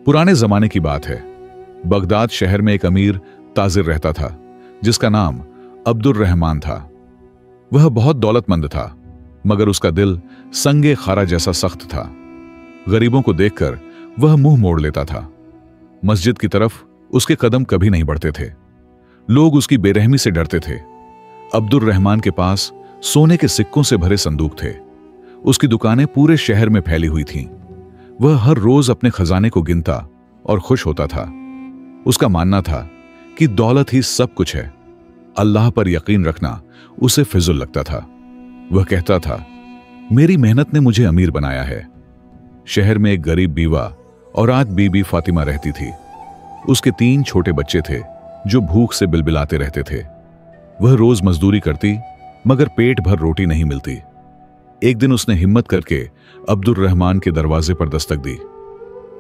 पुराने जमाने की बात है। बगदाद शहर में एक अमीर ताजिर रहता था जिसका नाम अब्दुर रहमान था। वह बहुत दौलतमंद था, मगर उसका दिल संगे खारा जैसा सख्त था। गरीबों को देखकर वह मुंह मोड़ लेता था। मस्जिद की तरफ उसके कदम कभी नहीं बढ़ते थे। लोग उसकी बेरहमी से डरते थे। अब्दुर रहमान के पास सोने के सिक्कों से भरे संदूक थे। उसकी दुकानें पूरे शहर में फैली हुई थीं। वह हर रोज अपने खजाने को गिनता और खुश होता था। उसका मानना था कि दौलत ही सब कुछ है। अल्लाह पर यकीन रखना उसे फिजुल लगता था। वह कहता था, मेरी मेहनत ने मुझे अमीर बनाया है। शहर में एक गरीब बीवा और आज बीबी फातिमा रहती थी। उसके 3 छोटे बच्चे थे जो भूख से बिलबिलाते रहते थे। वह रोज मजदूरी करती, मगर पेट भर रोटी नहीं मिलती। एक दिन उसने हिम्मत करके अब्दुर रहमान के दरवाजे पर दस्तक दी।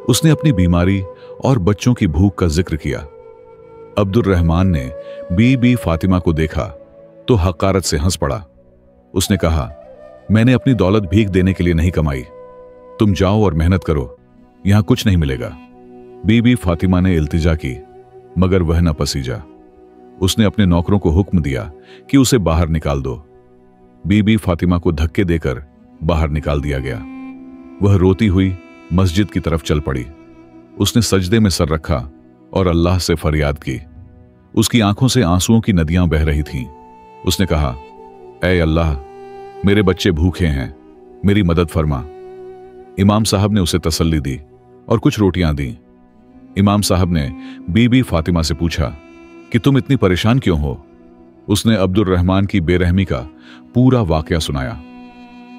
उसने अपनी बीमारी और बच्चों की भूख का जिक्र किया। अब्दुर रहमान ने बीबी फातिमा को देखा तो हकारत से हंस पड़ा। उसने कहा, मैंने अपनी दौलत भीख देने के लिए नहीं कमाई। तुम जाओ और मेहनत करो, यहां कुछ नहीं मिलेगा। बीबी फातिमा ने इल्तिजा की, मगर वह न पसीजा। उसने अपने नौकरों को हुक्म दिया कि उसे बाहर निकाल दो। बीबी फातिमा को धक्के देकर बाहर निकाल दिया गया। वह रोती हुई मस्जिद की तरफ चल पड़ी। उसने सजदे में सर रखा और अल्लाह से फरियाद की। उसकी आंखों से आंसुओं की नदियां बह रही थीं। उसने कहा, ऐ अल्लाह, मेरे बच्चे भूखे हैं, मेरी मदद फरमा। इमाम साहब ने उसे तसल्ली दी और कुछ रोटियां दी। इमाम साहब ने बीबी फातिमा से पूछा कि तुम इतनी परेशान क्यों हो? उसने अब्दुर रहमान की बेरहमी का पूरा वाकया सुनाया।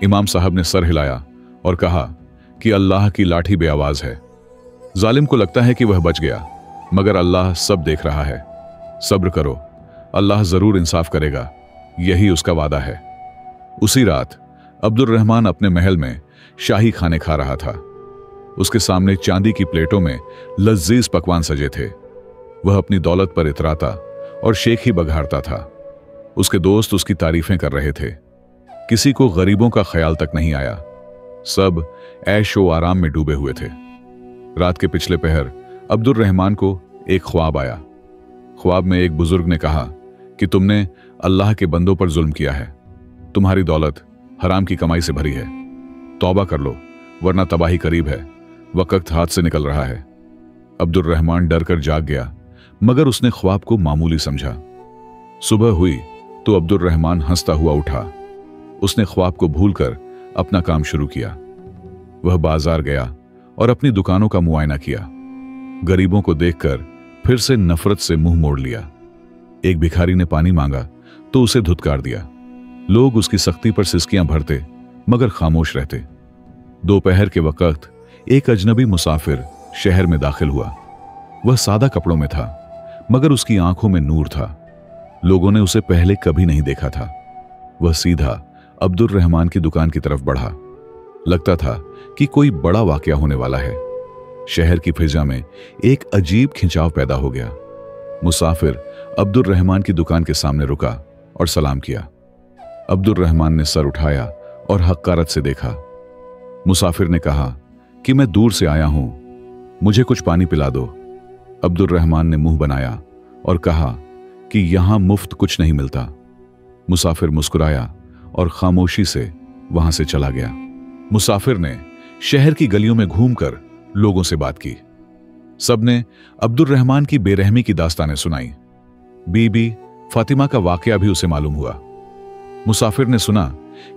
इमाम साहब ने सर हिलाया और कहा कि अल्लाह की लाठी बेआवाज है। जालिम को लगता है कि वह बच गया, मगर अल्लाह सब देख रहा है। सब्र करो, अल्लाह जरूर इंसाफ करेगा, यही उसका वादा है। उसी रात अब्दुर रहमान अपने महल में शाही खाने खा रहा था। उसके सामने चांदी की प्लेटों में लजीज पकवान सजे थे। वह अपनी दौलत पर इतराता और शेख ही बघारता था। उसके दोस्त उसकी तारीफें कर रहे थे। किसी को गरीबों का ख्याल तक नहीं आया। सब ऐशो आराम में डूबे हुए थे। रात के पिछले पहर अब्दुर रहमान को एक ख्वाब आया। ख्वाब में एक बुजुर्ग ने कहा कि तुमने अल्लाह के बंदों पर जुल्म किया है। तुम्हारी दौलत हराम की कमाई से भरी है। तौबा कर लो, वरना तबाही करीब है, वक्त हाथ से निकल रहा है। अब्दुर रहमान डर कर जाग गया, मगर उसने ख्वाब को मामूली समझा। सुबह हुई तो अब्दुर रहमान हंसता हुआ उठा। उसने ख्वाब को भूलकर अपना काम शुरू किया। वह बाजार गया और अपनी दुकानों का मुआयना किया। गरीबों को देखकर फिर से नफरत से मुंह मोड़ लिया। एक भिखारी ने पानी मांगा तो उसे धुतकार दिया। लोग उसकी सख्ती पर सिसकियां भरते, मगर खामोश रहते। दोपहर के वक्त एक अजनबी मुसाफिर शहर में दाखिल हुआ। वह सादा कपड़ों में था, मगर उसकी आंखों में नूर था। लोगों ने उसे पहले कभी नहीं देखा था। वह सीधा अब्दुर रहमान की दुकान की तरफ बढ़ा। लगता था कि कोई बड़ा वाकया होने वाला है। शहर की फिजा में एक अजीब खिंचाव पैदा हो गया। मुसाफिर अब्दुर रहमान की दुकान के सामने रुका और सलाम किया। अब्दुर रहमान ने सर उठाया और हक्कारत से देखा। मुसाफिर ने कहा कि मैं दूर से आया हूं, मुझे कुछ पानी पिला दो। अब्दुर रहमान ने मुंह बनाया और कहा कि यहां मुफ्त कुछ नहीं मिलता। मुसाफिर मुस्कुराया और खामोशी से वहां से चला गया। मुसाफिर ने शहर की गलियों में घूमकर लोगों से बात की। सबने अब्दुर रहमान की बेरहमी की दास्तानें सुनाई। बीबी फातिमा का वाकया भी उसे मालूम हुआ। मुसाफिर ने सुना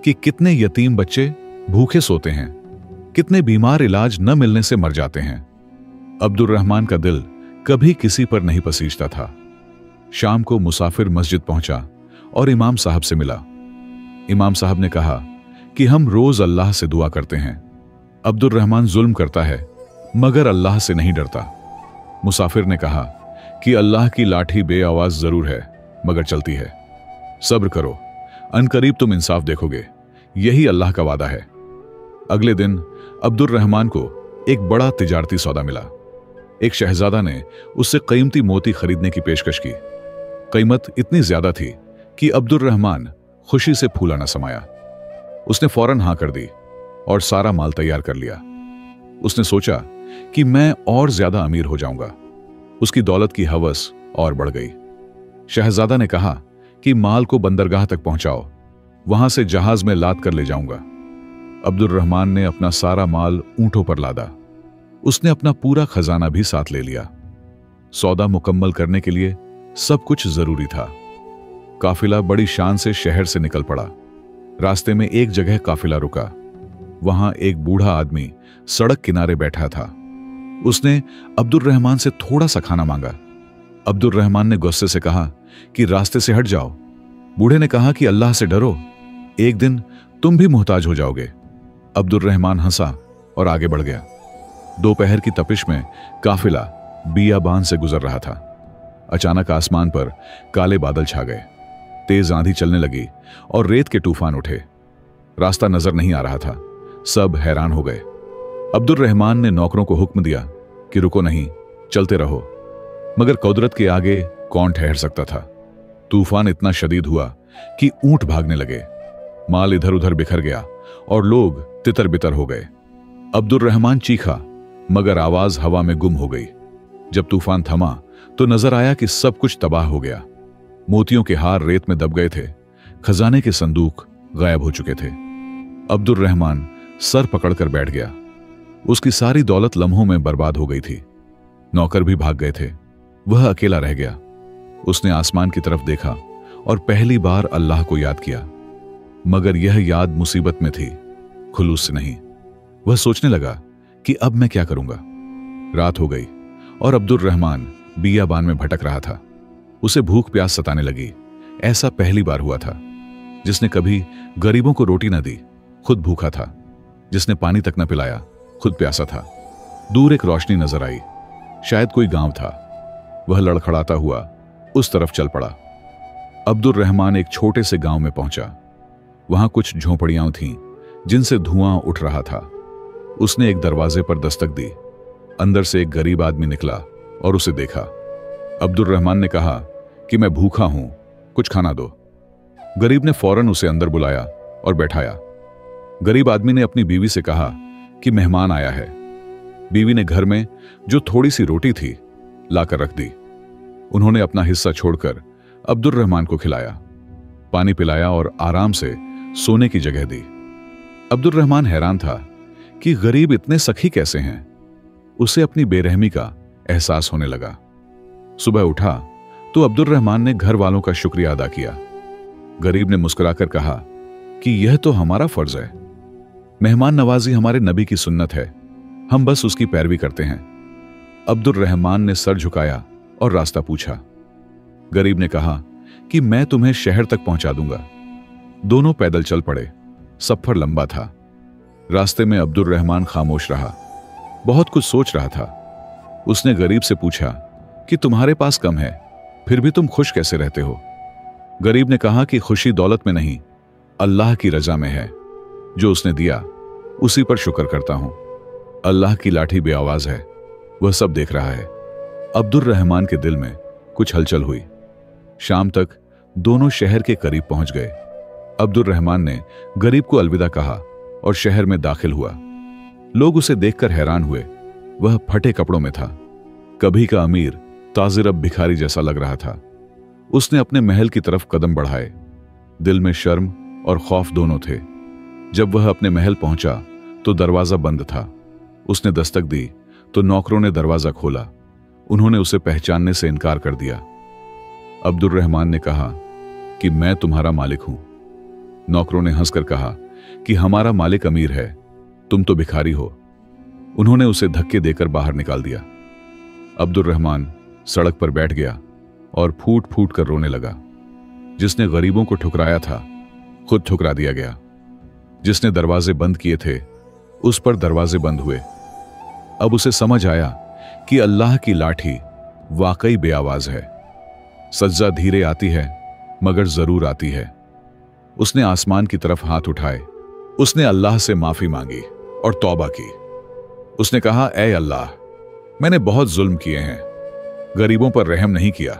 कि कितने यतीम बच्चे भूखे सोते हैं, कितने बीमार इलाज न मिलने से मर जाते हैं। अब्दुर रहमान का दिल कभी किसी पर नहीं पसीजता था। शाम को मुसाफिर मस्जिद पहुंचा और इमाम साहब से मिला। इमाम साहब ने कहा कि हम रोज अल्लाह से दुआ करते हैं। अब्दुर रहमान जुल्म करता है, मगर अल्लाह से नहीं डरता। मुसाफिर ने कहा कि अल्लाह की लाठी बेआवाज जरूर है, मगर चलती है। सब्र करो, अनकरीब तुम इंसाफ देखोगे, यही अल्लाह का वादा है। अगले दिन अब्दुर रहमान को एक बड़ा तिजारती सौदा मिला। एक शहजादा ने उससे कीमती मोती खरीदने की पेशकश की। कीमत इतनी ज्यादा थी कि अब्दुर रहमान खुशी से फूला न समाया। उसने फौरन हां कर दी और सारा माल तैयार कर लिया। उसने सोचा कि मैं और ज्यादा अमीर हो जाऊंगा। उसकी दौलत की हवस और बढ़ गई। शहजादा ने कहा कि माल को बंदरगाह तक पहुंचाओ, वहां से जहाज में लाद कर ले जाऊंगा। अब्दुल रहमान ने अपना सारा माल ऊंटों पर लादा। उसने अपना पूरा खजाना भी साथ ले लिया। सौदा मुकम्मल करने के लिए सब कुछ जरूरी था। काफिला बड़ी शान से शहर से निकल पड़ा। रास्ते में एक जगह काफिला रुका। वहां एक बूढ़ा आदमी सड़क किनारे बैठा था। उसने अब्दुल रहमान से थोड़ा सा खाना मांगा। अब्दुल रहमान ने गुस्से से कहा कि रास्ते से हट जाओ। बूढ़े ने कहा कि अल्लाह से डरो, एक दिन तुम भी मोहताज हो जाओगे। अब्दुल रहमान हंसा और आगे बढ़ गया। दोपहर की तपिश में काफिला बियाबान से गुजर रहा था। अचानक आसमान पर काले बादल छा गए। तेज आंधी चलने लगी और रेत के तूफान उठे। रास्ता नजर नहीं आ रहा था। सब हैरान हो गए। अब्दुल रहमान ने नौकरों को हुक्म दिया कि रुको नहीं, चलते रहो। मगर कुदरत के आगे कौन ठहर सकता था। तूफान इतना शदीद हुआ कि ऊंट भागने लगे। माल इधर उधर बिखर गया और लोग तितर बितर हो गए। अब्दुल रहमान चीखा, मगर आवाज हवा में गुम हो गई। जब तूफान थमा तो नजर आया कि सब कुछ तबाह हो गया। मोतियों के हार रेत में दब गए थे। खजाने के संदूक गायब हो चुके थे। अब्दुल रहमान सर पकड़कर बैठ गया। उसकी सारी दौलत लम्हों में बर्बाद हो गई थी। नौकर भी भाग गए थे। वह अकेला रह गया। उसने आसमान की तरफ देखा और पहली बार अल्लाह को याद किया, मगर यह याद मुसीबत में थी, खुलूस से नहीं। वह सोचने लगा कि अब मैं क्या करूंगा। रात हो गई और अब्दुल रहमान बियाबान में भटक रहा था। उसे भूख प्यास सताने लगी। ऐसा पहली बार हुआ था। जिसने कभी गरीबों को रोटी न दी, खुद भूखा था। जिसने पानी तक न पिलाया, खुद प्यासा था। दूर एक रोशनी नजर आई। शायद कोई गांव था। वह लड़खड़ाता हुआ उस तरफ चल पड़ा। अब्दुल रहमान एक छोटे से गांव में पहुंचा। वहां कुछ झोंपड़ियां थीं जिनसे धुआं उठ रहा था। उसने एक दरवाजे पर दस्तक दी। अंदर से एक गरीब आदमी निकला और उसे देखा। अब्दुल रहमान ने कहा कि मैं भूखा हूं, कुछ खाना दो। गरीब ने फौरन उसे अंदर बुलाया और बैठाया। गरीब आदमी ने अपनी बीवी से कहा कि मेहमान आया है। बीवी ने घर में जो थोड़ी सी रोटी थी लाकर रख दी। उन्होंने अपना हिस्सा छोड़कर अब्दुल रहमान को खिलाया, पानी पिलाया और आराम से सोने की जगह दी। अब्दुल रहमान हैरान था कि गरीब इतने सखी कैसे हैं। उसे अपनी बेरहमी का एहसास होने लगा। सुबह उठा तो अब्दुल रहमान ने घर वालों का शुक्रिया अदा किया। गरीब ने मुस्कुराकर कहा कि यह तो हमारा फर्ज है। मेहमान नवाजी हमारे नबी की सुन्नत है, हम बस उसकी पैरवी करते हैं। अब्दुल रहमान ने सर झुकाया और रास्ता पूछा। गरीब ने कहा कि मैं तुम्हें शहर तक पहुंचा दूंगा। दोनों पैदल चल पड़े। सफर लंबा था। रास्ते में अब्दुल रहमान खामोश रहा। बहुत कुछ सोच रहा था। उसने गरीब से पूछा कि तुम्हारे पास कम है, फिर भी तुम खुश कैसे रहते हो। गरीब ने कहा कि खुशी दौलत में नहीं, अल्लाह की रजा में है। जो उसने दिया उसी पर शुक्र करता हूं। अल्लाह की लाठी बेआवाज है, वह सब देख रहा है। अब्दुल रहमान के दिल में कुछ हलचल हुई। शाम तक दोनों शहर के करीब पहुंच गए। अब्दुल रहमान ने गरीब को अलविदा कहा और शहर में दाखिल हुआ। लोग उसे देखकर हैरान हुए। वह फटे कपड़ों में था। कभी का अमीर ताजिर अब भिखारी जैसा लग रहा था। उसने अपने महल की तरफ कदम बढ़ाए। दिल में शर्म और खौफ दोनों थे। जब वह अपने महल पहुंचा तो दरवाजा बंद था। उसने दस्तक दी तो नौकरों ने दरवाजा खोला। उन्होंने उसे पहचानने से इनकार कर दिया। अब्दुल रहमान ने कहा कि मैं तुम्हारा मालिक हूं। नौकरों ने हंसकर कहा कि हमारा मालिक अमीर है, तुम तो भिखारी हो। उन्होंने उसे धक्के देकर बाहर निकाल दिया। अब्दुल रहमान सड़क पर बैठ गया और फूट फूट कर रोने लगा। जिसने गरीबों को ठुकराया था, खुद ठुकरा दिया गया। जिसने दरवाजे बंद किए थे, उस पर दरवाजे बंद हुए। अब उसे समझ आया कि अल्लाह की लाठी वाकई बेआवाज है। सज्जा धीरे आती है मगर जरूर आती है। उसने आसमान की तरफ हाथ उठाए। उसने अल्लाह से माफी मांगी और तौबा की। उसने कहा, ऐ अल्लाह, मैंने बहुत जुल्म किए हैं, गरीबों पर रहम नहीं किया,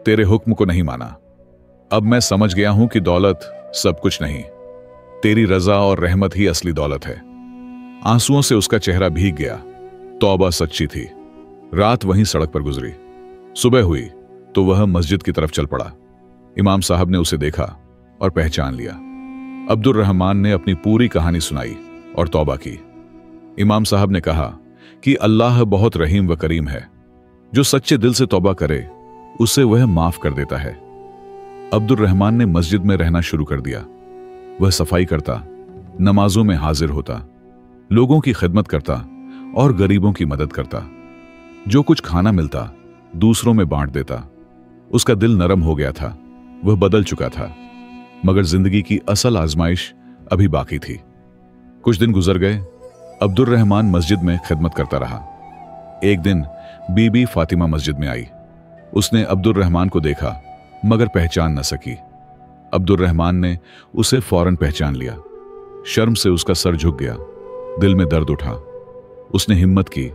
तेरे हुक्म को नहीं माना। अब मैं समझ गया हूं कि दौलत सब कुछ नहीं, तेरी रजा और रहमत ही असली दौलत है। आंसुओं से उसका चेहरा भीग गया। तौबा सच्ची थी। रात वहीं सड़क पर गुजरी। सुबह हुई तो वह मस्जिद की तरफ चल पड़ा। इमाम साहब ने उसे देखा और पहचान लिया। अब्दुर रहमान ने अपनी पूरी कहानी सुनाई और तौबा की। इमाम साहब ने कहा कि अल्लाह बहुत रहीम व करीम है, जो सच्चे दिल से तौबा करे उसे वह माफ कर देता है। अब्दुर रहमान ने मस्जिद में रहना शुरू कर दिया। वह सफाई करता, नमाजों में हाजिर होता, लोगों की खिदमत करता और गरीबों की मदद करता। जो कुछ खाना मिलता दूसरों में बांट देता। उसका दिल नरम हो गया था, वह बदल चुका था। मगर जिंदगी की असल आजमाइश अभी बाकी थी। कुछ दिन गुजर गए। अब्दुर रहमान मस्जिद में खिदमत करता रहा। एक दिन बीबी फातिमा मस्जिद में आई। उसने अब्दुर रहमान को देखा मगर पहचान न सकी। अब्दुर रहमान ने उसे फौरन पहचान लिया। शर्म से उसका सर झुक गया, दिल में दर्द उठा। उसने हिम्मत की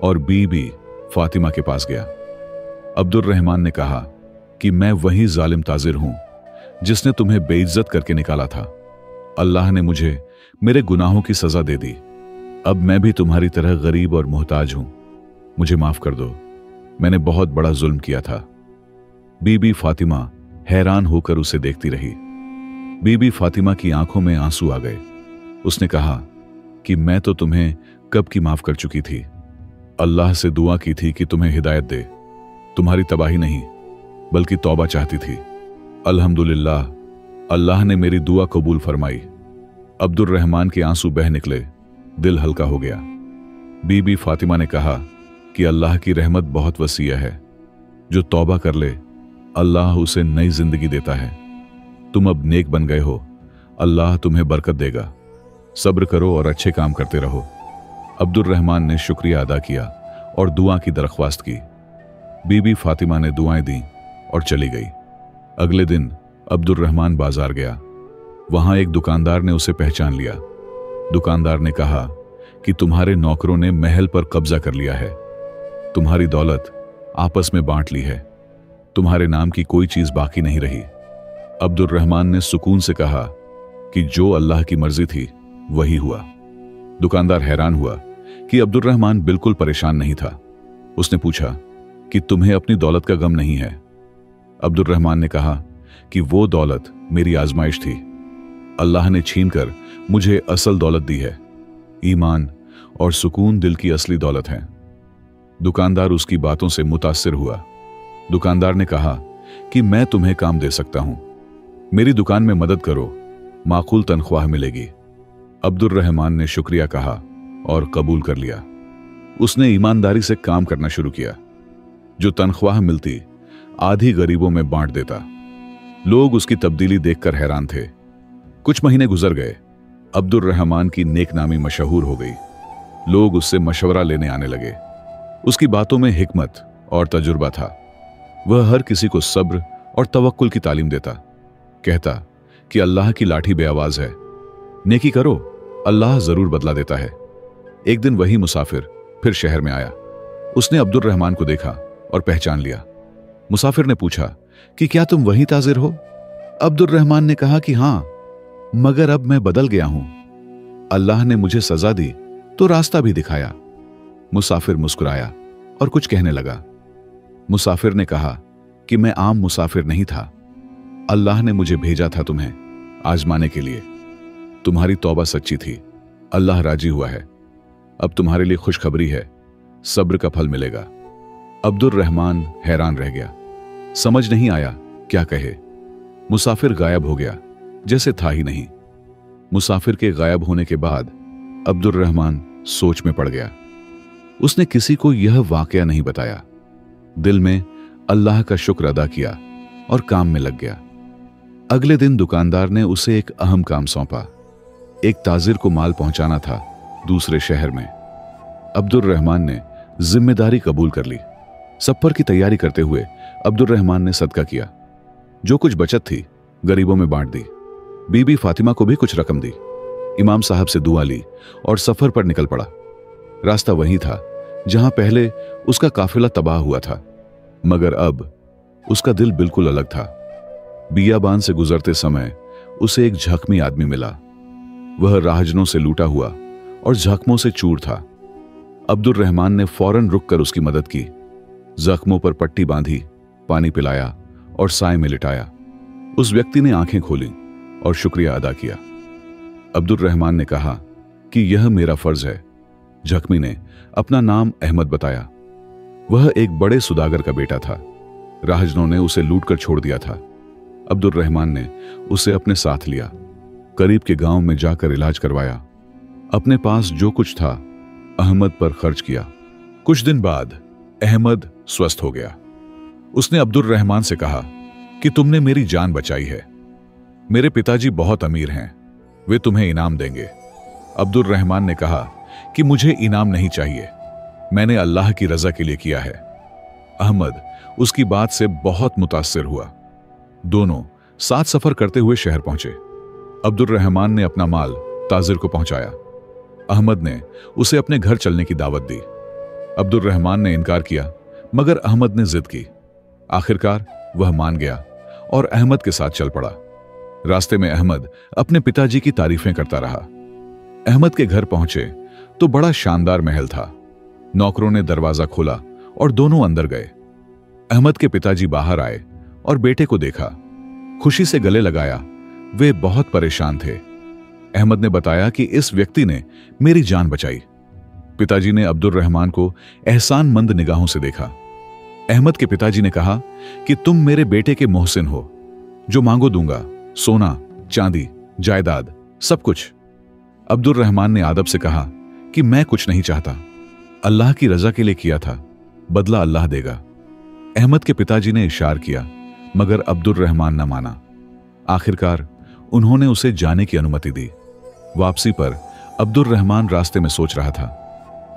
और बीबी फातिमा के पास गया। अब्दुर रहमान ने कहा कि मैं वही जालिम ताजिर हूं जिसने तुम्हें बेइज्जत करके निकाला था। अल्लाह ने मुझे मेरे गुनाहों की सजा दे दी। अब मैं भी तुम्हारी तरह गरीब और मोहताज हूं। मुझे माफ कर दो, मैंने बहुत बड़ा जुल्म किया था। बीबी फातिमा हैरान होकर उसे देखती रही। बीबी फातिमा की आंखों में आंसू आ गए। उसने कहा कि मैं तो तुम्हें कब की माफ कर चुकी थी। अल्लाह से दुआ की थी कि तुम्हें हिदायत दे, तुम्हारी तबाही नहीं बल्कि तौबा चाहती थी। अल्हम्दुलिल्लाह, अल्लाह ने मेरी दुआ कबूल फरमाई। अब्दुर रहमान के आंसू बह निकले, दिल हल्का हो गया। बीबी फातिमा ने कहा कि अल्लाह की रहमत बहुत वसीया है, जो तौबा कर ले अल्लाह उसे नई जिंदगी देता है। तुम अब नेक बन गए हो, अल्लाह तुम्हें बरकत देगा। सब्र करो और अच्छे काम करते रहो। अब्दुर रहमान ने शुक्रिया अदा किया और दुआ की दरख्वास्त की। बीबी फातिमा ने दुआएं दी और चली गई। अगले दिन अब्दुर रहमान बाजार गया। वहां एक दुकानदार ने उसे पहचान लिया। दुकानदार ने कहा कि तुम्हारे नौकरों ने महल पर कब्जा कर लिया है, तुम्हारी दौलत आपस में बांट ली है, तुम्हारे नाम की कोई चीज बाकी नहीं रही। अब्दुर रहमान ने सुकून से कहा कि जो अल्लाह की मर्जी थी वही हुआ। दुकानदार हैरान हुआ कि अब्दुर रहमान बिल्कुल परेशान नहीं था। उसने पूछा कि तुम्हें अपनी दौलत का गम नहीं है? अब्दुर रहमान ने कहा कि वो दौलत मेरी आजमाइश थी। अल्लाह ने छीनकर मुझे असल दौलत दी है। ईमान और सुकून दिल की असली दौलत है। दुकानदार उसकी बातों से मुतासिर हुआ। दुकानदार ने कहा कि मैं तुम्हें काम दे सकता हूं, मेरी दुकान में मदद करो, माकूल तनख्वाह मिलेगी। अब्दुर रहमान ने शुक्रिया कहा और कबूल कर लिया। उसने ईमानदारी से काम करना शुरू किया। जो तनख्वाह मिलती आधी गरीबों में बांट देता। लोग उसकी तब्दीली देखकर हैरान थे। कुछ महीने गुजर गए। अब्दुर रहमान की नेकनामी मशहूर हो गई। लोग उससे मशवरा लेने आने लगे। उसकी बातों में हिकमत और तजुर्बा था। वह हर किसी को सब्र और तवक्कुल की तालीम देता। कहता कि अल्लाह की लाठी बेआवाज है, नेकी करो, अल्लाह जरूर बदला देता है। एक दिन वही मुसाफिर फिर शहर में आया। उसने अब्दुर रहमान को देखा और पहचान लिया। मुसाफिर ने पूछा कि क्या तुम वही ताजिर हो? अब्दुर रहमान ने कहा कि हां, मगर अब मैं बदल गया हूं। अल्लाह ने मुझे सजा दी तो रास्ता भी दिखाया। मुसाफिर मुस्कुराया और कुछ कहने लगा। मुसाफिर ने कहा कि मैं आम मुसाफिर नहीं था, अल्लाह ने मुझे भेजा था तुम्हें आजमाने के लिए। तुम्हारी तौबा सच्ची थी, अल्लाह राजी हुआ है। अब तुम्हारे लिए खुशखबरी है, सब्र का फल मिलेगा। अब्दुर रहमान हैरान रह गया, समझ नहीं आया क्या कहे। मुसाफिर गायब हो गया, जैसे था ही नहीं। मुसाफिर के गायब होने के बाद अब्दुर रहमान सोच में पड़ गया। उसने किसी को यह वाकया नहीं बताया। दिल में अल्लाह का शुक्र अदा किया और काम में लग गया। अगले दिन दुकानदार ने उसे एक अहम काम सौंपा। एक ताजिर को माल पहुंचाना था दूसरे शहर में। अब्दुर रहमान ने जिम्मेदारी कबूल कर ली। सफर की तैयारी करते हुए अब्दुर रहमान ने सदका किया। जो कुछ बचत थी गरीबों में बांट दी। बीबी फातिमा को भी कुछ रकम दी। इमाम साहब से दुआ ली और सफर पर निकल पड़ा। रास्ता वही था जहां पहले उसका काफिला तबाह हुआ था, मगर अब उसका दिल बिल्कुल अलग था। बियाबान से गुजरते समय उसे एक जख्मी आदमी मिला। वह राहजनों से लूटा हुआ और जख्मों से चूर था। अब्दुल रहमान ने फौरन रुककर उसकी मदद की। जख्मों पर पट्टी बांधी, पानी पिलाया और साए में लिटाया। उस व्यक्ति ने आंखें खोली और शुक्रिया अदा किया। अब्दुल रहमान ने कहा कि यह मेरा फर्ज है। जख्मी ने अपना नाम अहमद बताया। वह एक बड़े सुदागर का बेटा था। राहजनों ने उसे लूटकर छोड़ दिया था। अब्दुल रहमान ने उसे अपने साथ लिया, करीब के गांव में जाकर इलाज करवाया। अपने पास जो कुछ था अहमद पर खर्च किया। कुछ दिन बाद अहमद स्वस्थ हो गया। उसने अब्दुल रहमान से कहा कि तुमने मेरी जान बचाई है। मेरे पिताजी बहुत अमीर हैं, वे तुम्हें इनाम देंगे। अब्दुल रहमान ने कहा कि मुझे इनाम नहीं चाहिए, मैंने अल्लाह की रजा के लिए किया है। अहमद उसकी बात से बहुत मुतासिर हुआ। दोनों साथ सफर करते हुए शहर पहुंचे। अब्दुल रहमान ने अपना माल ताजिर को पहुंचाया। अहमद ने उसे अपने घर चलने की दावत दी। अब्दुल रहमान ने इनकार किया, मगर अहमद ने जिद की। आखिरकार वह मान गया और अहमद के साथ चल पड़ा। रास्ते में अहमद अपने पिताजी की तारीफें करता रहा। अहमद के घर पहुंचे तो बड़ा शानदार महल था। नौकरों ने दरवाजा खोला और दोनों अंदर गए। अहमद के पिताजी बाहर आए और बेटे को देखा, खुशी से गले लगाया। वे बहुत परेशान थे। अहमद ने बताया कि इस व्यक्ति ने मेरी जान बचाई। पिताजी ने अब्दुल रहमान को एहसानमंद निगाहों से देखा। अहमद के पिताजी ने कहा कि तुम मेरे बेटे के मोहसिन हो, जो मांगो दूंगा, सोना, चांदी, जायदाद, सब कुछ। अब्दुल रहमान ने आदब से कहा कि मैं कुछ नहीं चाहता, अल्लाह की रजा के लिए किया था, बदला अल्लाह देगा। अहमद के पिताजी ने इशार किया, मगर अब्दुल रहमान न माना। आखिरकार उन्होंने उसे जाने की अनुमति दी। वापसी पर अब्दुल रहमान रास्ते में सोच रहा था,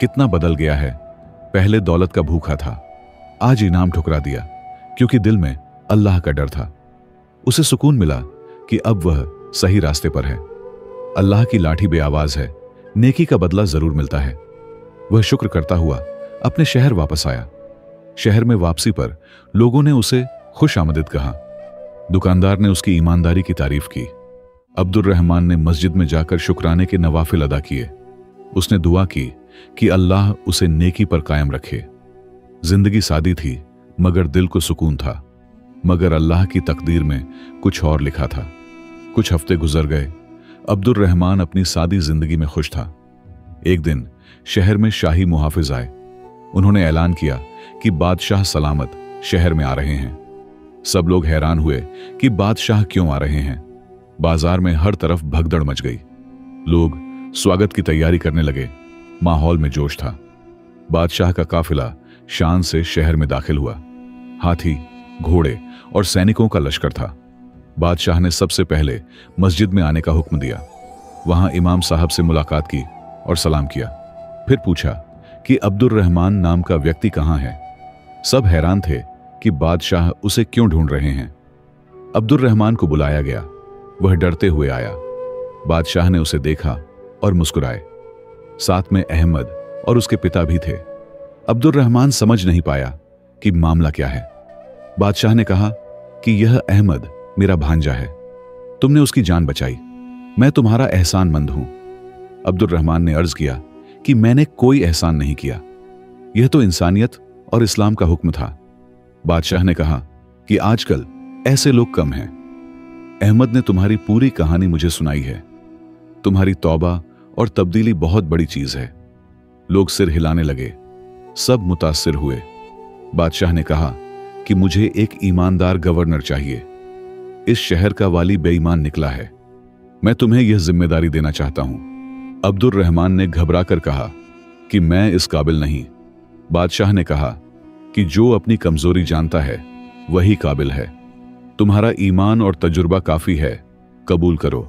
कितना बदल गया है। पहले दौलत का भूखा था, आज इनाम ठुकरा दिया क्योंकि दिल में अल्लाह का डर था। उसे सुकून मिला कि अब वह सही रास्ते पर है। अल्लाह की लाठी बेआवाज है, नेकी का बदला जरूर मिलता है। वह शुक्र करता हुआ अपने शहर वापस आया। शहर में वापसी पर लोगों ने उसे खुश आमदीद कहा। दुकानदार ने उसकी ईमानदारी की तारीफ की। अब्दुल रहमान ने मस्जिद में जाकर शुक्राने के नवाफिल अदा किए। उसने दुआ की कि अल्लाह उसे नेकी पर कायम रखे। जिंदगी सादी थी, मगर दिल को सुकून था। मगर अल्लाह की तकदीर में कुछ और लिखा था। कुछ हफ्ते गुजर गए। अब्दुल रहमान अपनी सादी जिंदगी में खुश था। एक दिन शहर में शाही मुहाफिज आए। उन्होंने ऐलान किया कि बादशाह सलामत शहर में आ रहे हैं। सब लोग हैरान हुए कि बादशाह क्यों आ रहे हैं। बाजार में हर तरफ भगदड़ मच गई। लोग स्वागत की तैयारी करने लगे। माहौल में जोश था। बादशाह का काफिला शान से शहर में दाखिल हुआ। हाथी, घोड़े और सैनिकों का लश्कर था। बादशाह ने सबसे पहले मस्जिद में आने का हुक्म दिया। वहां इमाम साहब से मुलाकात की और सलाम किया। फिर पूछा कि अब्दुल रहमान नाम का व्यक्ति कहां है। सब हैरान थे कि बादशाह उसे क्यों ढूंढ रहे हैं। अब्दुल रहमान को बुलाया गया। वह डरते हुए आया। बादशाह ने उसे देखा और मुस्कुराए। साथ में अहमद और उसके पिता भी थे। अब्दुल रहमान समझ नहीं पाया कि मामला क्या है। बादशाह ने कहा कि यह अहमद मेरा भांजा है, तुमने उसकी जान बचाई, मैं तुम्हारा एहसानमंद हूं। अब्दुल रहमान ने अर्ज किया कि मैंने कोई एहसान नहीं किया, यह तो इंसानियत और इस्लाम का हुक्म था। बादशाह ने कहा कि आजकल ऐसे लोग कम हैं। अहमद ने तुम्हारी पूरी कहानी मुझे सुनाई है। तुम्हारी तौबा और तब्दीली बहुत बड़ी चीज है। लोग सिर हिलाने लगे। सब मुतासिर हुए। बादशाह ने कहा कि मुझे एक ईमानदार गवर्नर चाहिए। इस शहर का वाली बेईमान निकला है। मैं तुम्हें यह जिम्मेदारी देना चाहता हूं। अब्दुल रहमान ने घबराकर कहा कि मैं इस काबिल नहीं। बादशाह ने कहा कि जो अपनी कमजोरी जानता है वही काबिल है। तुम्हारा ईमान और तजुर्बा काफी है, कबूल करो।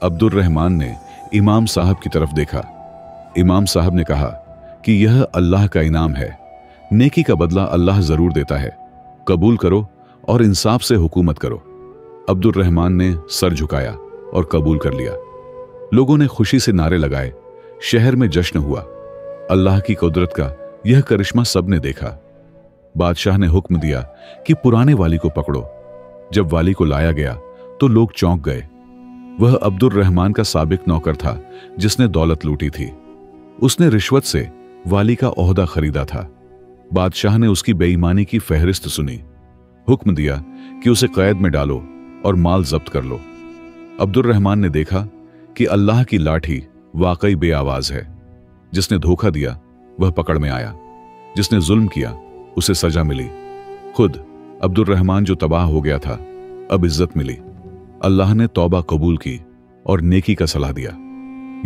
अब्दुल रहमान ने इमाम साहब की तरफ देखा। इमाम साहब ने कहा कि यह अल्लाह का इनाम है, नेकी का बदला अल्लाह जरूर देता है, कबूल करो और इंसाफ से हुकूमत करो। अब्दुल रहमान ने सर झुकाया और कबूल कर लिया। लोगों ने खुशी से नारे लगाए। शहर में जश्न हुआ। अल्लाह की कुदरत का यह करिश्मा सबने देखा। बादशाह ने हुक्म दिया कि पुराने वाली को पकड़ो। जब वाली को लाया गया तो लोग चौंक गए। वह अब्दुल रहमान का साबिक नौकर था जिसने दौलत लूटी थी। उसने रिश्वत से वाली का ओहदा खरीदा था। बादशाह ने उसकी बेईमानी की फहरिस्त सुनी। हुक्म दिया कि उसे कैद में डालो और माल जब्त कर लो। अब्दुर्रहमान ने देखा कि अल्लाह की लाठी वाकई बेआवाज है। जिसने धोखा दिया वह पकड़ में आया, जिसने जुल्म किया उसे सजा मिली। खुद अब्दुर्रहमान जो तबाह हो गया था, अब इज्जत मिली। अल्लाह ने तौबा कबूल की और नेकी का सलाह दिया।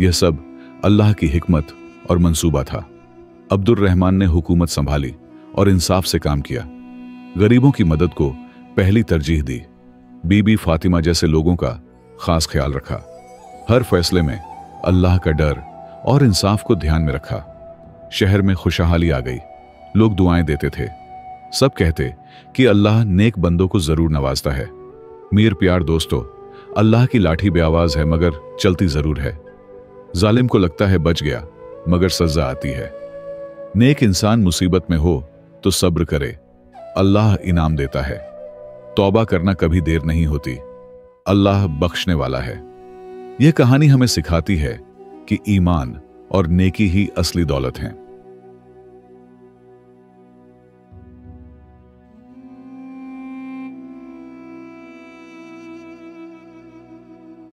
यह सब अल्लाह की हिकमत और मंसूबा था। अब्दुर्रहमान ने हुकूमत संभाली और इंसाफ से काम किया। गरीबों की मदद को पहली तरजीह दी। बीबी फातिमा जैसे लोगों का खास ख्याल रखा। हर फैसले में अल्लाह का डर और इंसाफ को ध्यान में रखा। शहर में खुशहाली आ गई। लोग दुआएं देते थे। सब कहते कि अल्लाह नेक बंदों को जरूर नवाजता है। मीर प्यार दोस्तों, अल्लाह की लाठी बेआवाज है मगर चलती जरूर है। जालिम को लगता है बच गया मगर सजा आती है। नेक इंसान मुसीबत में हो तो सब्र करे, अल्लाह इनाम देता है। तौबा करना कभी देर नहीं होती, अल्लाह बख्शने वाला है। यह कहानी हमें सिखाती है कि ईमान और नेकी ही असली दौलत हैं।